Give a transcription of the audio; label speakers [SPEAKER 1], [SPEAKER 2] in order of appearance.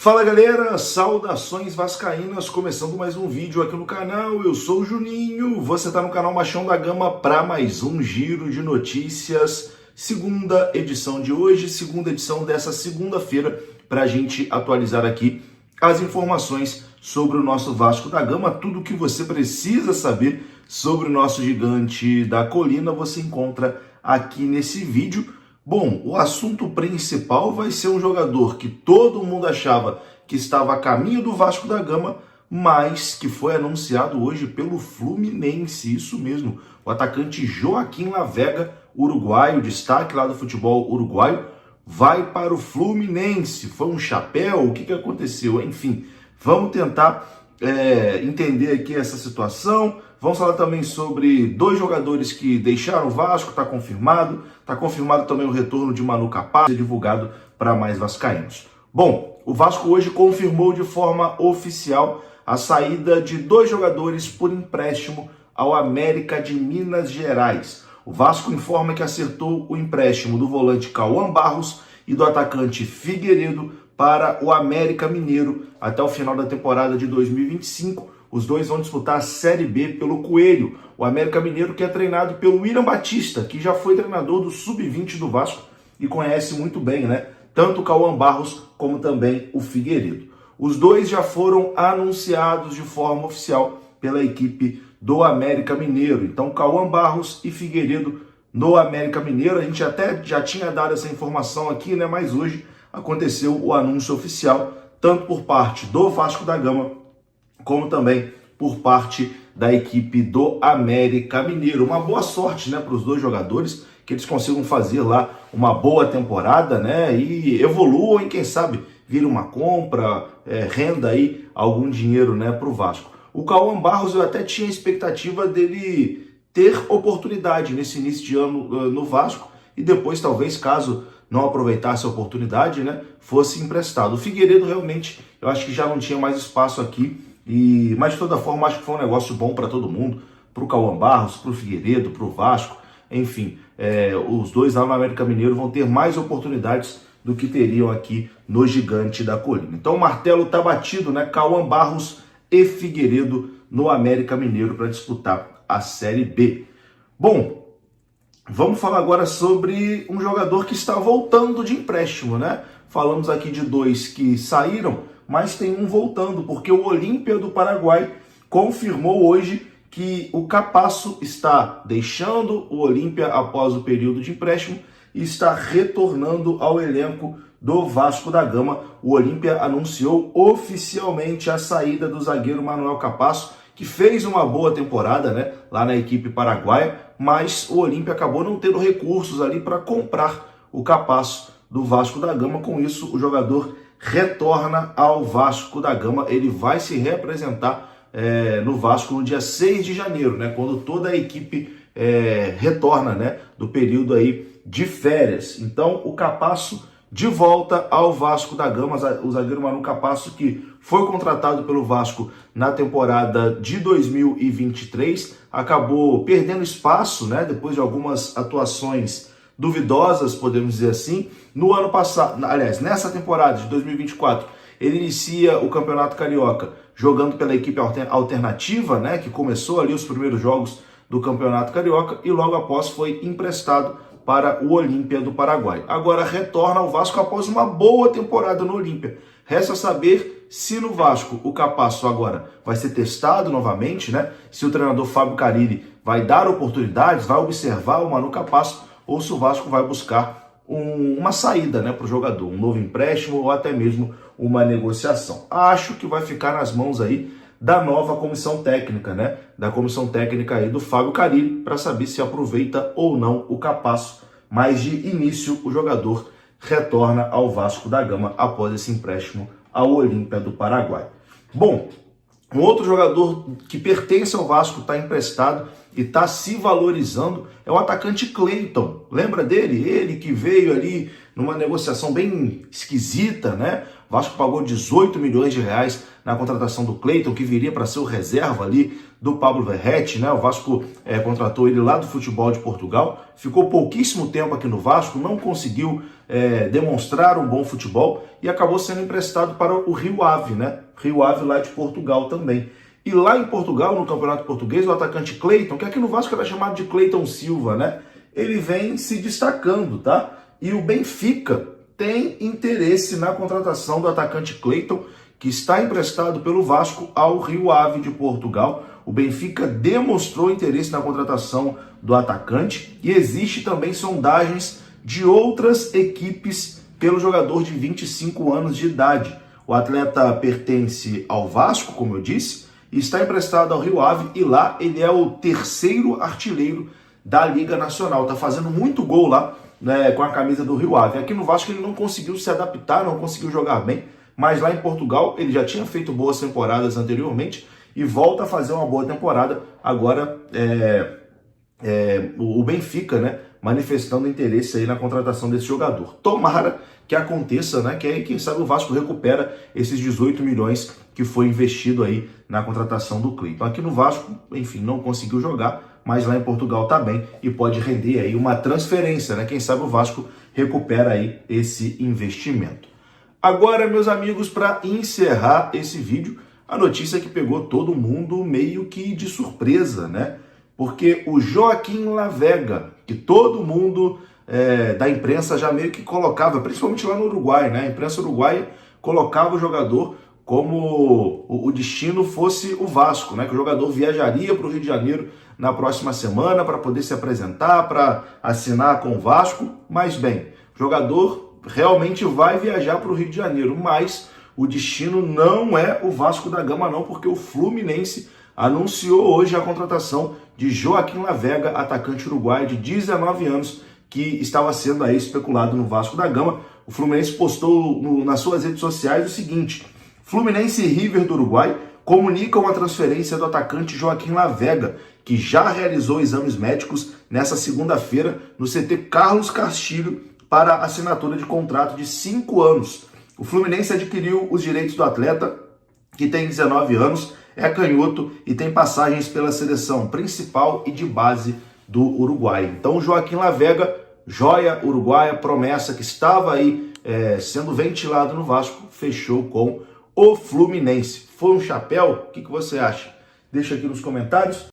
[SPEAKER 1] Fala galera, saudações vascaínas, começando mais um vídeo aqui no canal. Eu sou o Juninho, você está no canal Machão da Gama para mais um giro de notícias, segunda edição de hoje, segunda edição dessa segunda-feira, para a gente atualizar aqui as informações sobre o nosso Vasco da Gama. Tudo o que você precisa saber sobre o nosso gigante da colina você encontra aqui nesse vídeo. Bom, o assunto principal vai ser um jogador que todo mundo achava que estava a caminho do Vasco da Gama, mas que foi anunciado hoje pelo Fluminense, isso mesmo. O atacante Joaquim Lavega, uruguaio, destaque lá do futebol uruguaio, vai para o Fluminense. Foi um chapéu? O que aconteceu? Enfim, vamos tentar entender aqui essa situação. Vamos falar também sobre dois jogadores que deixaram o Vasco, está confirmado também o retorno de Manu Capaz, divulgado para mais vascaínos. Bom, o Vasco hoje confirmou de forma oficial a saída de dois jogadores por empréstimo ao América de Minas Gerais. O Vasco informa que acertou o empréstimo do volante Cauã Barros e do atacante Figueiredo para o América Mineiro até o final da temporada de 2025. Os dois vão disputar a Série B pelo Coelho. O América Mineiro, que é treinado pelo William Batista, que já foi treinador do Sub-20 do Vasco e conhece muito bem, né? Tanto o Cauã Barros como também o Figueiredo. Os dois já foram anunciados de forma oficial pela equipe do América Mineiro. Então, Cauã Barros e Figueiredo no América Mineiro. A gente até já tinha dado essa informação aqui, né? Mas hoje aconteceu o anúncio oficial, tanto por parte do Vasco da Gama, como também por parte da equipe do América Mineiro. Uma boa sorte, né, para os dois jogadores, que eles consigam fazer lá uma boa temporada, né, e evoluam e quem sabe vire uma compra, renda aí algum dinheiro, né, para o Vasco. O Cauã Barros, eu até tinha expectativa dele ter oportunidade nesse início de ano no Vasco e depois talvez, caso não aproveitasse a oportunidade, né, fosse emprestado. O Figueiredo realmente, eu acho que já não tinha mais espaço aqui. Mas de toda forma acho que foi um negócio bom para todo mundo, para o Cauã Barros, para o Figueiredo, para o Vasco, enfim, os dois lá no América Mineiro vão ter mais oportunidades do que teriam aqui no Gigante da Colina. Então o martelo está batido, né? Cauã Barros e Figueiredo no América Mineiro para disputar a Série B. Bom, vamos falar agora sobre um jogador que está voltando de empréstimo, né? Falamos aqui de dois que saíram, mas tem um voltando, porque o Olímpia do Paraguai confirmou hoje que o Capasso está deixando o Olímpia após o período de empréstimo e está retornando ao elenco do Vasco da Gama. O Olímpia anunciou oficialmente a saída do zagueiro Manuel Capasso, que fez uma boa temporada, né, lá na equipe paraguaia, mas o Olímpia acabou não tendo recursos ali para comprar o Capasso do Vasco da Gama. Com isso, o jogador retorna ao Vasco da Gama. Ele vai se reapresentar no Vasco no dia 6 de janeiro, né, quando toda a equipe retorna, né, do período aí de férias. Então, o Capasso de volta ao Vasco da Gama, o zagueiro Manu Capasso, que foi contratado pelo Vasco na temporada de 2023, acabou perdendo espaço, né, depois de algumas atuações duvidosas, podemos dizer assim. No ano passado, aliás, nessa temporada de 2024, ele inicia o Campeonato Carioca jogando pela equipe alternativa, né, que começou ali os primeiros jogos do Campeonato Carioca e logo após foi emprestado para o Olímpia do Paraguai. Agora retorna ao Vasco após uma boa temporada no Olímpia. Resta saber se no Vasco o Capasso agora vai ser testado novamente, né, se o treinador Fábio Carille vai dar oportunidades, vai observar o Manu Capasso, ou se o Vasco vai buscar uma saída, né, para o jogador, um novo empréstimo ou até mesmo uma negociação. Acho que vai ficar nas mãos aí da nova comissão técnica, né, da comissão técnica aí do Fábio Carille, para saber se aproveita ou não o Capasso. Mas de início o jogador retorna ao Vasco da Gama após esse empréstimo ao Olímpia do Paraguai. Bom, um outro jogador que pertence ao Vasco, está emprestado e está se valorizando, é o atacante Cleiton. Lembra dele? Ele que veio ali numa negociação bem esquisita, né? O Vasco pagou 18 milhões de reais na contratação do Cleiton, que viria para ser o reserva ali do Pablo Verratti, né? O Vasco contratou ele lá do futebol de Portugal, ficou pouquíssimo tempo aqui no Vasco, não conseguiu demonstrar um bom futebol e acabou sendo emprestado para o Rio Ave, né? Rio Ave lá de Portugal também. E lá em Portugal, no Campeonato Português, o atacante Cleiton, que aqui no Vasco era chamado de Cleiton Silva, né? Ele vem se destacando, tá? E o Benfica tem interesse na contratação do atacante Cleiton, que está emprestado pelo Vasco ao Rio Ave de Portugal. O Benfica demonstrou interesse na contratação do atacante e existe também sondagens de outras equipes pelo jogador de 25 anos de idade. O atleta pertence ao Vasco, como eu disse, e está emprestado ao Rio Ave e lá ele é o terceiro artilheiro da Liga Nacional. Está fazendo muito gol lá, né, com a camisa do Rio Ave. Aqui no Vasco ele não conseguiu se adaptar, não conseguiu jogar bem, mas lá em Portugal ele já tinha feito boas temporadas anteriormente e volta a fazer uma boa temporada. Agora o Benfica, né, manifestando interesse aí na contratação desse jogador. Tomara que aconteça, né, que aí quem sabe o Vasco recupera esses 18 milhões que foi investido aí na contratação do Cleiton. Aqui no Vasco, enfim, não conseguiu jogar, mas lá em Portugal tá bem e pode render aí uma transferência, né? Quem sabe o Vasco recupera aí esse investimento. Agora, meus amigos, para encerrar esse vídeo, a notícia que pegou todo mundo meio que de surpresa, né? Porque o Joaquim Lavega, que todo mundo da imprensa já meio que colocava, principalmente lá no Uruguai, né? A imprensa uruguaia colocava o jogador como o destino fosse o Vasco, né? Que o jogador viajaria para o Rio de Janeiro na próxima semana para poder se apresentar, para assinar com o Vasco. Mas bem, o jogador realmente vai viajar para o Rio de Janeiro, mas o destino não é o Vasco da Gama não, porque o Fluminense anunciou hoje a contratação de Joaquim Lavega, atacante uruguaio de 19 anos, que estava sendo aí especulado no Vasco da Gama. O Fluminense postou nas suas redes sociais o seguinte: Fluminense e River do Uruguai comunicam a transferência do atacante Joaquim Lavega, que já realizou exames médicos nessa segunda-feira no CT Carlos Castilho para assinatura de contrato de 5 anos. O Fluminense adquiriu os direitos do atleta, que tem 19 anos, é canhoto e tem passagens pela seleção principal e de base do Uruguai. Então o Joaquim Lavega, joia uruguaia, promessa que estava aí sendo ventilado no Vasco, fechou com o Fluminense. Foi um chapéu? O que você acha? Deixa aqui nos comentários.